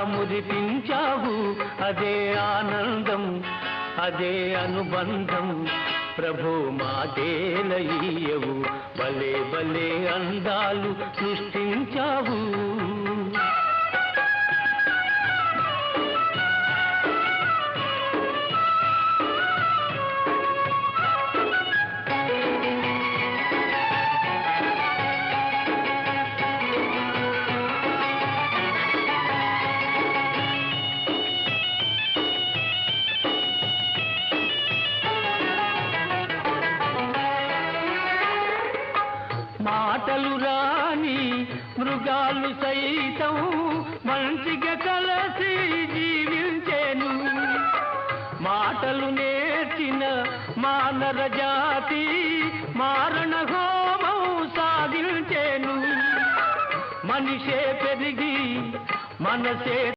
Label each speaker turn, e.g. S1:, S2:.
S1: మురిపించావు అదే ఆనందం, అదే అనుబంధం. ప్రభు మాటేలయ్యవు, భలే భలే అందాలు సృష్టించావు. మాటలు రాని మృగాలు సైతం మంచిగా కలసి జీవించేను. మాటలు నేర్చిన మానవ జాతి మారణ హోమం సాగించేను. మనిషే పెరిగి మనసే